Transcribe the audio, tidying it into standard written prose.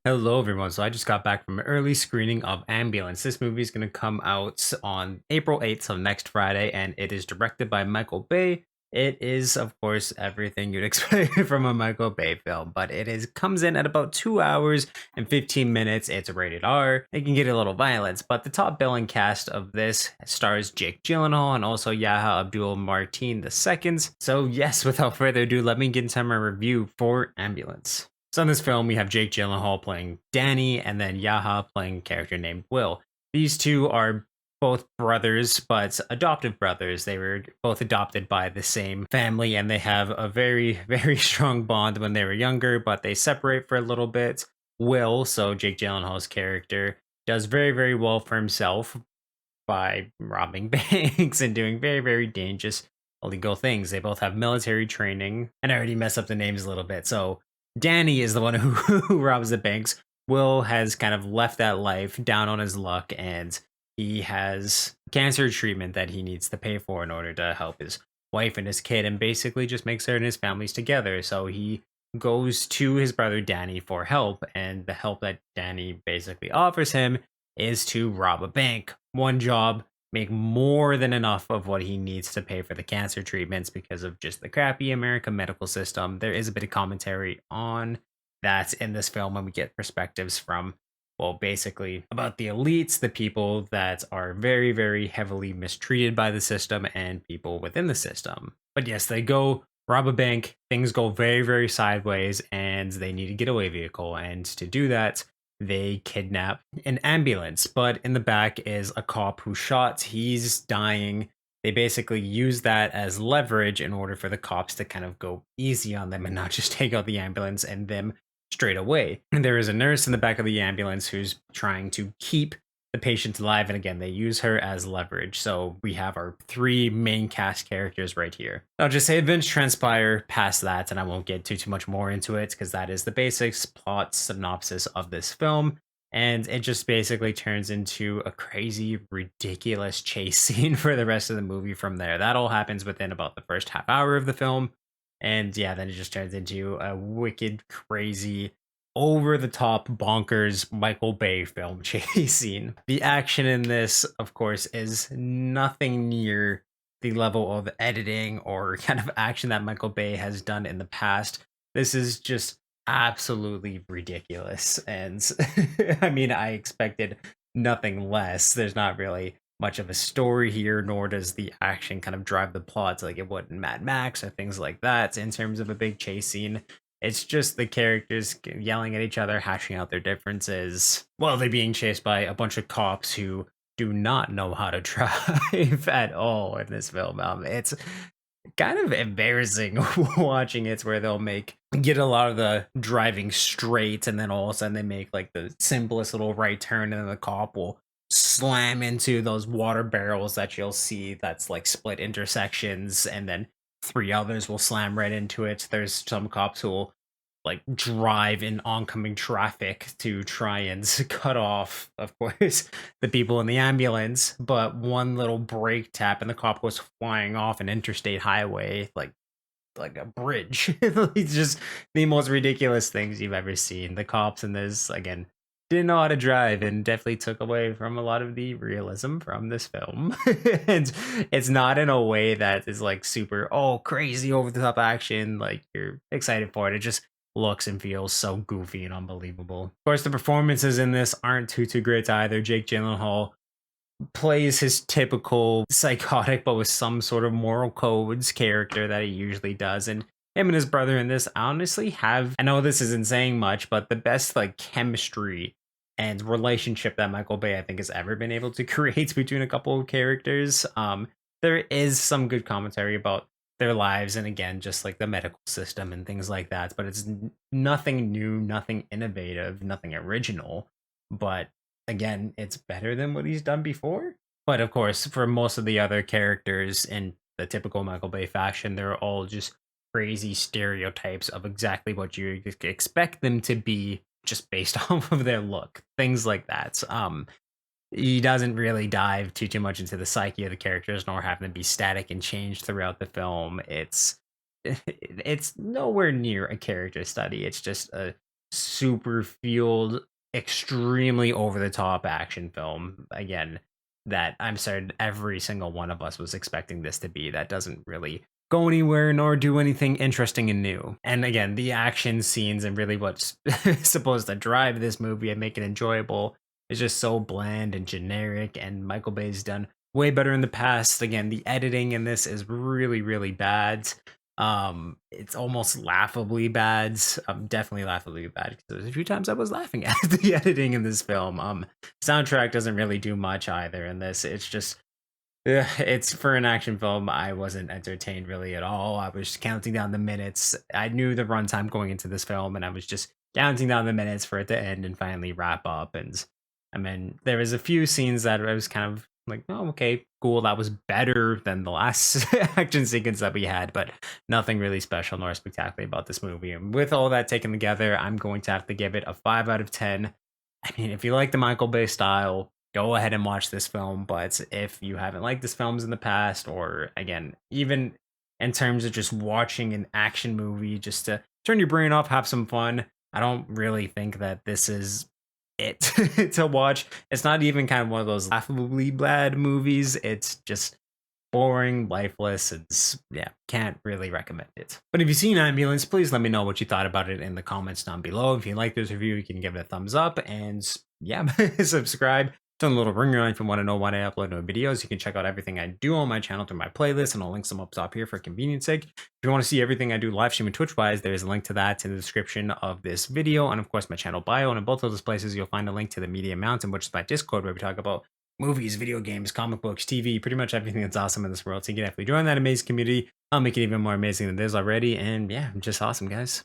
Hello, everyone. So I just got back from an early screening of Ambulance. This movie is going to come out on April 8th, so next Friday, and it is directed by Michael Bay. It is, of course, everything you'd expect from a Michael Bay film, but it is comes in at about 2 hours and 15 minutes. It's rated R. It can get a little violence, but the top billing cast of this stars Jake Gyllenhaal and also Yaha Abdul Martin II. So yes, without further ado, let me get into my review for Ambulance. So in this film, we have Jake Gyllenhaal playing Danny, and then Yaha playing a character named Will. These two are both brothers, but adoptive brothers. They were both adopted by the same family, and they have a very, very strong bond when they were younger, but they separate for a little bit. Will, so Jake Gyllenhaal's character, does very, very well for himself by robbing banks and doing very, very dangerous illegal things. They both have military training, and I already messed up the names a little bit. So Danny is the one who, who robs the banks. Will has kind of left that life down on his luck, and he has cancer treatment that he needs to pay for in order to help his wife and his kid, and basically just make certain his family's together. So he goes to his brother Danny for help, and the help that Danny basically offers him is to rob a bank. One job, make more than enough of what he needs to pay for the cancer treatments because of just the crappy American medical system. There is a bit of commentary on that in this film when we get perspectives from, well, basically about the elites, the people that are very, very heavily mistreated by the system, and people within the system. But yes, they go rob a bank, things go very, very sideways, and they need a getaway vehicle. And to do that, they kidnap an ambulance, but in the back is a cop who's shot. He's dying. They basically use that as leverage in order for the cops to kind of go easy on them and not just take out the ambulance and them straight away. And there is a nurse in the back of the ambulance who's trying to keep the patients alive. And again, they use her as leverage. So we have our three main cast characters right here. I'll just say events transpire past that, and I won't get too much more into it because that is the basics plot synopsis of this film. And it just basically turns into a crazy, ridiculous chase scene for the rest of the movie from there. That all happens within about the first half hour of the film. And yeah, then it just turns into a wicked, crazy, over the top, bonkers Michael Bay film chase scene. The action in this, of course, is nothing near the level of editing or kind of action that Michael Bay has done in the past. This is just absolutely ridiculous. And I mean, I expected nothing less. There's not really much of a story here, nor does the action kind of drive the plot like it would in Mad Max or things like that in terms of a big chase scene. It's just the characters yelling at each other, hashing out their differences, while they're being chased by a bunch of cops who do not know how to drive at all in this film. It's kind of embarrassing watching it, where they'll get a lot of the driving straight, and then all of a sudden they make like the simplest little right turn, and then the cop will slam into those water barrels that you'll see that's like split intersections, and then three others will slam right into it. There's some cops who will like drive in oncoming traffic to try and cut off, of course, the people in the ambulance, but one little brake tap and the cop goes flying off an interstate highway like a bridge. It's just the most ridiculous things you've ever seen. The cops in this, again, didn't know how to drive and definitely took away from a lot of the realism from this film. And it's not in a way that is like super, oh, crazy over the top action, like you're excited for it. It just looks and feels so goofy and unbelievable. Of course, the performances in this aren't too great either. Jake Gyllenhaal plays his typical psychotic but with some sort of moral codes character that he usually does, and him and his brother in this honestly have, I know this isn't saying much, but the best like chemistry and relationship that Michael Bay I think has ever been able to create between a couple of characters. There is some good commentary about their lives, and again, just like the medical system and things like that, but it's nothing new, nothing innovative, nothing original. But again, it's better than what he's done before. But of course, for most of the other characters in the typical Michael Bay fashion, they're all just crazy stereotypes of exactly what you expect them to be just based off of their look, things like that. He doesn't really dive too much into the psyche of the characters, nor have them be static and change throughout the film. It's nowhere near a character study. It's just a super fueled, extremely over the top action film. Again, that I'm certain every single one of us was expecting this to be. That doesn't really go anywhere nor do anything interesting and new. And again, the action scenes and really what's supposed to drive this movie and make it enjoyable is just so bland and generic. And Michael Bay's done way better in the past. Again, the editing in this is really, really bad. It's almost laughably bad. Definitely laughably bad because there's a few times I was laughing at the editing in this film. Soundtrack doesn't really do much either in this. It's just it's for an action film. I wasn't entertained really at all. I was counting down the minutes. I knew the runtime going into this film, and I was just counting down the minutes for it to end and finally wrap up. And I mean, there was a few scenes that I was kind of like, oh, okay, cool. That was better than the last action sequence that we had, but nothing really special nor spectacular about this movie. And with all that taken together, I'm going to have to give it a 5 out of 10. I mean, if you like the Michael Bay style, go ahead and watch this film. But if you haven't liked this films in the past, or again, even in terms of just watching an action movie just to turn your brain off, have some fun, I don't really think that this is it to watch. It's not even kind of one of those laughably bad movies. It's just boring, lifeless, and yeah, can't really recommend it. But if you've seen Ambulance, please let me know what you thought about it in the comments down below. If you like this review, you can give it a thumbs up, and yeah, subscribe. Turn the little ringer on if you want to know when I upload new videos. You can check out everything I do on my channel through my playlist, and I'll link some up top here for convenience sake. If you want to see everything I do live streaming Twitch-wise, there's a link to that in the description of this video, and of course my channel bio. And in both of those places, you'll find a link to the Media Mountain, which is my Discord, where we talk about movies, video games, comic books, TV, pretty much everything that's awesome in this world. So you can definitely join that amazing community. I'll make it even more amazing than it is already. And yeah, just awesome, guys.